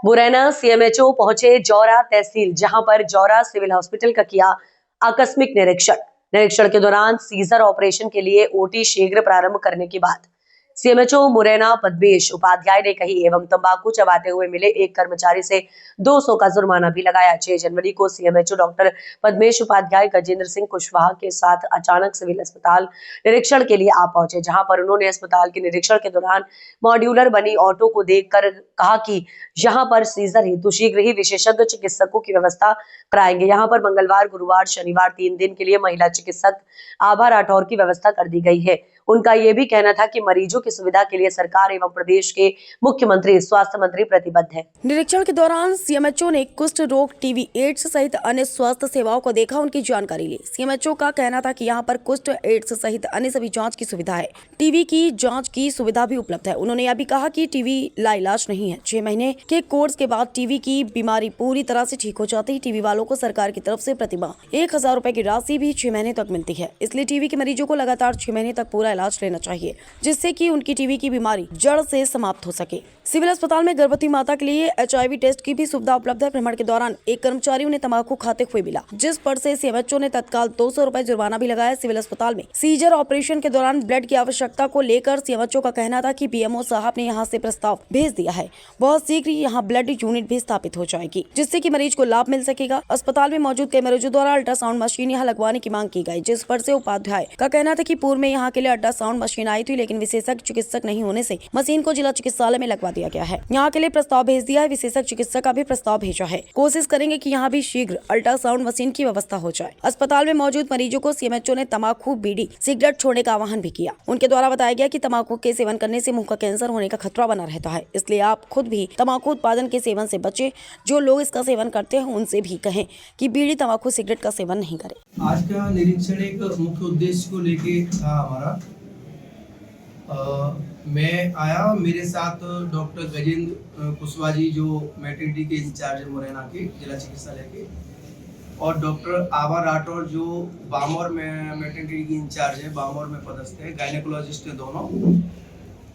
Morena CMHO पहुंचे जौरा तहसील, जहां पर जौरा सिविल हॉस्पिटल का किया आकस्मिक निरीक्षण के दौरान सीजर ऑपरेशन के लिए ओटी शीघ्र प्रारंभ करने की बात सीएमएचओ मुरैना पद्मेश उपाध्याय ने कही एवं तंबाकू चबाते हुए मिले एक कर्मचारी से 200 का जुर्माना भी लगाया। 6 जनवरी को सीएमएचओ डॉक्टर पद्मेश उपाध्याय गजेंद्र सिंह कुशवाहा के साथ अचानक सिविल अस्पताल निरीक्षण के लिए आ पहुंचे, जहां पर उन्होंने अस्पताल के निरीक्षण के दौरान मॉड्यूलर बनी ऑटो को देखकर कहा कि यहाँ पर सीजर हेतु शीघ्र ही विशेषज्ञ चिकित्सकों की व्यवस्था कराएंगे। यहाँ पर मंगलवार, गुरुवार, शनिवार 3 दिन के लिए महिला चिकित्सक आभा राठौर की व्यवस्था कर दी गई है। उनका ये भी कहना था कि मरीजों की सुविधा के लिए सरकार एवं प्रदेश के मुख्यमंत्री स्वास्थ्य मंत्री प्रतिबद्ध है। निरीक्षण के दौरान सीएमएचओ ने कुष्ठ रोग, टीबी, एड्स सहित अन्य स्वास्थ्य सेवाओं को देखा, उनकी जानकारी ली। सीएमएचओ का कहना था कि यहाँ पर कुष्ठ, एड्स सहित अन्य सभी जांच की सुविधा है। टीबी की जांच की सुविधा भी उपलब्ध है। उन्होंने यह भी कहा कि टीबी लाइलाज नहीं है। 6 महीने के कोर्स के बाद टीबी की बीमारी पूरी तरह से ठीक हो जाती है। टीबी वालों को सरकार की तरफ से प्रतिमाह 1000 रुपए की राशि भी 6 महीने तक मिलती है। इसलिए टीबी के मरीजों को लगातार 6 महीने तक पूरा इलाज लेना चाहिए, जिससे कि उनकी टीबी की बीमारी जड़ से समाप्त हो सके। सिविल अस्पताल में गर्भवती माता के लिए HIV टेस्ट की भी सुविधा उपलब्ध है। भ्रमण के दौरान एक कर्मचारी उन्हें तंबाकू खाते हुए मिला, जिस पर से सीएमएचओ ने तत्काल 200 रुपए जुर्माना भी लगाया। सिविल अस्पताल में सीजर ऑपरेशन के दौरान ब्लड की आवश्यकता को लेकर सीएमएचओ का कहना था कि बीएमओ साहब ने यहां से प्रस्ताव भेज दिया है। बहुत शीघ्र यहां ब्लड यूनिट भी स्थापित हो जाएगी, जिससे कि मरीज को लाभ मिल सकेगा। अस्पताल में मौजूद कई मरीजों द्वारा अल्ट्रासाउंड मशीन यहां लगवाने की मांग की गई, जिस पर से उपाध्याय का कहना था कि पूर्व में यहाँ के लिए अल्ट्रासाउंड मशीन आई थी, लेकिन विशेषज्ञ चिकित्सक नहीं होने से मशीन को जिला चिकित्सालय में लगवा दिया गया है। यहाँ के लिए प्रस्ताव भेज दिया है। विशेषज्ञ चिकित्सक का भी प्रस्ताव भेजा है। कोशिश करेंगे कि यहाँ भी शीघ्र अल्ट्रासाउंड मशीन की व्यवस्था हो जाए। अस्पताल में मौजूद मरीजों को सीएमएचओ ने तंबाकू, बीड़ी, सिगरेट छोड़ने का आह्वान भी किया। उनके द्वारा बताया गया कि तंबाकू के सेवन करने से मुंह का कैंसर होने का खतरा बना रहता है, इसलिए आप खुद भी तंबाकू उत्पादन के सेवन से बचें। जो लोग इसका सेवन करते हैं उनसे भी कहें कि बीड़ी, तंबाकू, सिगरेट का सेवन नहीं करें। आज का निरीक्षण एक मुख्य उद्देश्य को लेके था हमारा। मैं आया, मेरे साथ डॉक्टर गजेंद्र कुशवाहा जी जो मैटरनिटी के इंचार्ज है मुरैना के जिला चिकित्सालय के, और डॉक्टर आभा राठौर जो बामौर में मैटरनिटी की इंचार्ज है, बामौर में पदस्थ है, गायनेकोलॉजिस्ट है दोनों।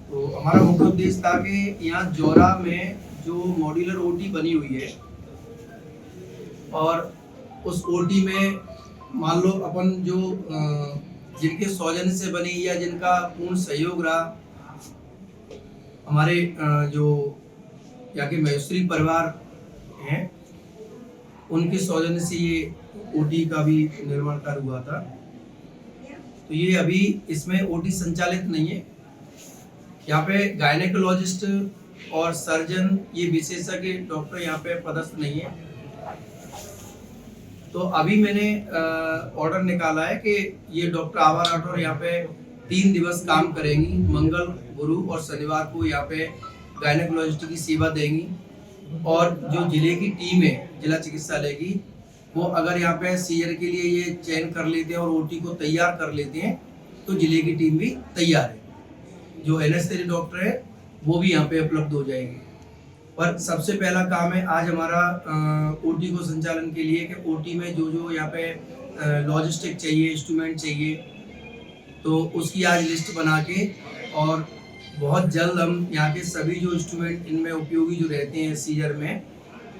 तो हमारा मुख्य उद्देश्य था कि यहाँ जौरा में जो मॉड्यूलर ओटी बनी हुई है और उस ओटी में मान लो अपन जो जिनके सौजन्य से बनी या जिनका पूर्ण सहयोग रहा, हमारे जो यहाँ के महेश्वरी परिवार हैं, उनके सौजन्य से ये ओटी का भी निर्माण कार्य हुआ था। तो ये अभी इसमें ओटी संचालित नहीं है। यहाँ पे गायनेकोलॉजिस्ट और सर्जन, ये विशेषज्ञ डॉक्टर यहाँ पे पदस्थ नहीं है। तो अभी मैंने ऑर्डर निकाला है कि ये डॉक्टर आभा राठौर यहाँ पे 3 दिवस काम करेंगी। मंगल, गुरु और शनिवार को यहाँ पे गायनेकोलॉजिस्ट की सेवा देंगी। और जो जिले की टीम है जिला चिकित्सालय की, वो अगर यहाँ पे सीजर के लिए ये चयन कर लेते हैं और ओटी को तैयार कर लेते हैं तो जिले की टीम भी तैयार है। जो एनेस्थेसिया डॉक्टर है वो भी यहाँ पे उपलब्ध हो जाएंगे। पर सबसे पहला काम है आज हमारा ओटी को संचालन के लिए कि ओटी में जो जो यहाँ पे लॉजिस्टिक चाहिए, इंस्ट्रूमेंट चाहिए, तो उसकी आज लिस्ट बना के और बहुत जल्द हम यहाँ के सभी जो इंस्ट्रूमेंट इनमें उपयोगी जो रहते हैं सीजर में,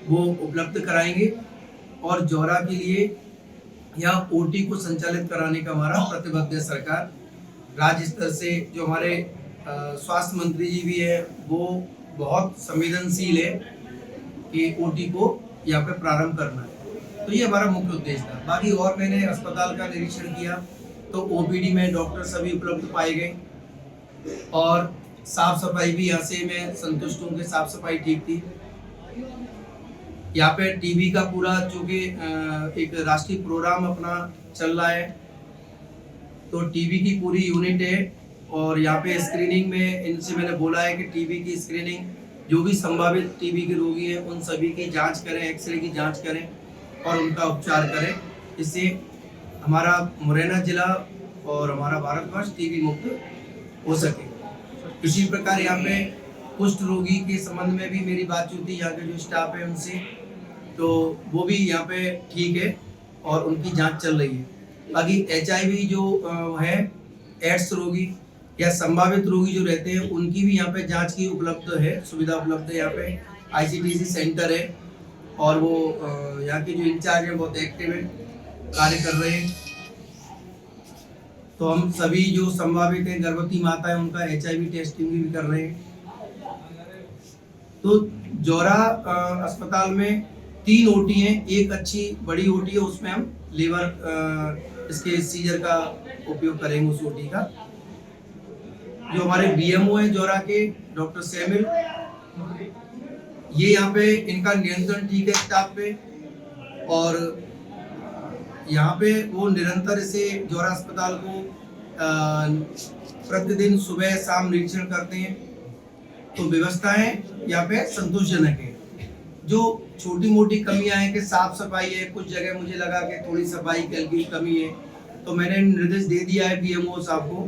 वो उपलब्ध कराएंगे। और जौरा के लिए यहाँ ओटी को संचालित कराने का हमारा प्रतिबद्ध है सरकार। राज्य स्तर से जो हमारे स्वास्थ्य मंत्री जी भी है, वो बहुत संवेदनशील है कि ओटी को यहाँ पे प्रारंभ करना है। तो ये हमारा मुख्य उद्देश्य था। बाकी और मैंने अस्पताल का निरीक्षण किया तो ओपीडी में डॉक्टर सभी उपलब्ध पाए गए और साफ सफाई भी यहाँ से मैं संतुष्ट हूँ कि साफ सफाई ठीक थी। यहाँ पे टीबी का पूरा चूँकि एक राष्ट्रीय प्रोग्राम अपना चल रहा है, तो टीबी की पूरी यूनिट है। और यहाँ पे स्क्रीनिंग में इनसे मैंने बोला है कि टीबी की स्क्रीनिंग, जो भी संभावित टीबी के रोगी हैं उन सभी की जांच करें, एक्सरे की जांच करें और उनका उपचार करें। इससे हमारा मुरैना जिला और हमारा भारतवर्ष टीबी मुक्त हो सके। इसी प्रकार यहाँ पे कुष्ठ रोगी के संबंध में भी मेरी बातचीत हुई यहाँ के जो स्टाफ है उनसे, तो वो भी यहाँ पे ठीक है और उनकी जाँच चल रही है। बाकी HIV जो है, एड्स रोगी या संभावित रोगी जो रहते हैं, उनकी भी यहाँ पे जांच की उपलब्ध है, सुविधा उपलब्ध है यहाँ पे। ICTC सेंटर है और वो यहाँ के जो इंचार्ज हैं बहुत एक्टिव है, कार्य कर रहे हैं। तो हम सभी जो संभावित हैं गर्भवती माता है उनका HIV टेस्टिंग भी कर रहे हैं। तो जौरा अस्पताल में 3 OT हैं, एक अच्छी बड़ी OT है, उसमें हम लीवर इसके सीजर का उपयोग करेंगे उस OT का। जो हमारे BMO हैं जौरा के डॉक्टर सैमिल, ये यहाँ पे इनका नियंत्रण ठीक है स्टाफ पे, और यहाँ पे वो निरंतर इसे जौरा अस्पताल को प्रतिदिन सुबह शाम निरीक्षण करते हैं। तो व्यवस्थाएं यहाँ पे संतोषजनक है। जो छोटी मोटी कमियां हैं कि साफ सफाई है, कुछ जगह मुझे लगा कि थोड़ी सफाई की कमी है, तो मैंने निर्देश दे दिया है BMO साहब को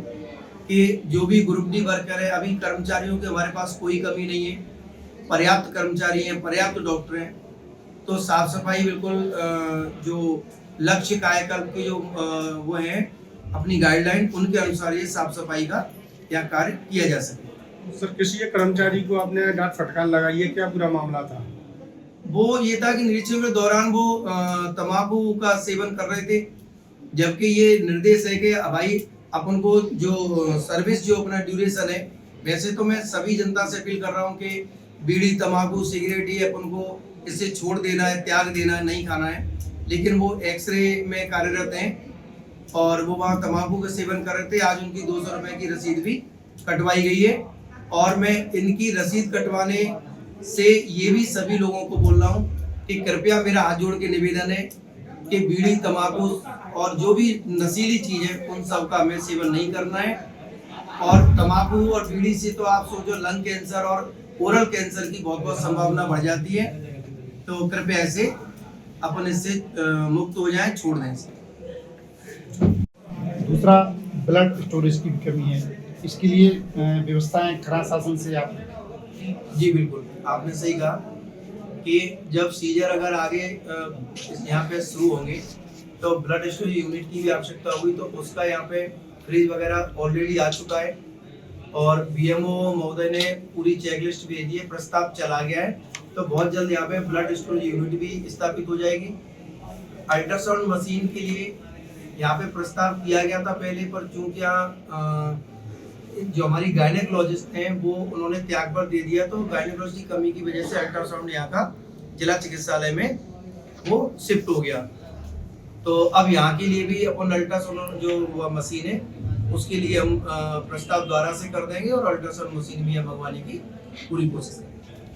कि जो भी ग्रुप डी वर्कर है, अभी कर्मचारियों के हमारे पास कोई कमी नहीं है, पर्याप्त कर्मचारी हैं, पर्याप्त डॉक्टर हैं। तो साफ सफाई बिल्कुल जो लक्ष्य कायाकल्प के जो वो हैं अपनी गाइडलाइन, उनके अनुसार ये साफ सफाई का यह कार्य किया जा सके। सर, किसी एक कर्मचारी को आपने डांट फटकार लगाई है, क्या पूरा मामला था? वो ये था कि निरीक्षण के दौरान वो तंबाकू का सेवन कर रहे थे, जबकि ये निर्देश है कि भाई अपन को जो सर्विस जो अपना ड्यूरेशन है, वैसे तो मैं सभी जनता से अपील कर रहा हूँ कि बीड़ी तंबाकू सिगरेट ये अपन को इससे छोड़ देना है, त्याग देना है, नहीं खाना है। लेकिन वो एक्सरे में कार्यरत हैं और वो वहाँ तंबाकू का सेवन कर रहे थे। आज उनकी 200 रुपये की रसीद भी कटवाई गई है, और मैं इनकी रसीद कटवाने से ये भी सभी लोगों को बोल रहा हूँ कि कृपया मेरा हाथ जोड़ के निवेदन है कि बीड़ी तंबाकू और जो भी नशीली चीज़ है उन सब का हमें सेवन नहीं करना है। और तंबाकू और बीड़ी से तो आप सोचो लंग कैंसर और ओरल कैंसर की बहुत संभावना बढ़ जाती है। तो कृपया ऐसे अपन इससे मुक्त हो जाएं, छोड़ दें इसे। दूसरा, ब्लड स्टोरेज की कमी है, इसके लिए व्यवस्थाएं खरा शासन से आप? जी बिल्कुल, आपने सही कहा कि जब सीजर अगर आगे यहाँ पे शुरू होंगे तो ब्लड स्टोरेज यूनिट की भी आवश्यकता होगी। तो उसका यहाँ पे फ्रिज वगैरह ऑलरेडी आ चुका है और BMO महोदय ने पूरी चेकलिस्ट भेजी है, प्रस्ताव चला गया है। तो बहुत जल्द यहाँ पे ब्लड स्टोरेज यूनिट भी स्थापित हो जाएगी। अल्ट्रासाउंड मशीन के लिए यहाँ पे प्रस्ताव किया गया था पहले, पर चूंकि यहाँ जो हमारी गायनेकोलॉजिस्ट हैं वो उन्होंने त्याग पर दे दिया, तो गायनेकोलॉजी की कमी की वजह से अल्ट्रासाउंड यहाँ का जिला चिकित्सालय में वो शिफ्ट हो गया। तो अब यहाँ के लिए भी अपन अल्ट्रासाउंड जो मशीन है उसके लिए हम प्रस्ताव द्वारा से कर देंगे और अल्ट्रासाउंड मशीन भी हम मंगवाने की पूरी कोशिश करेंगे।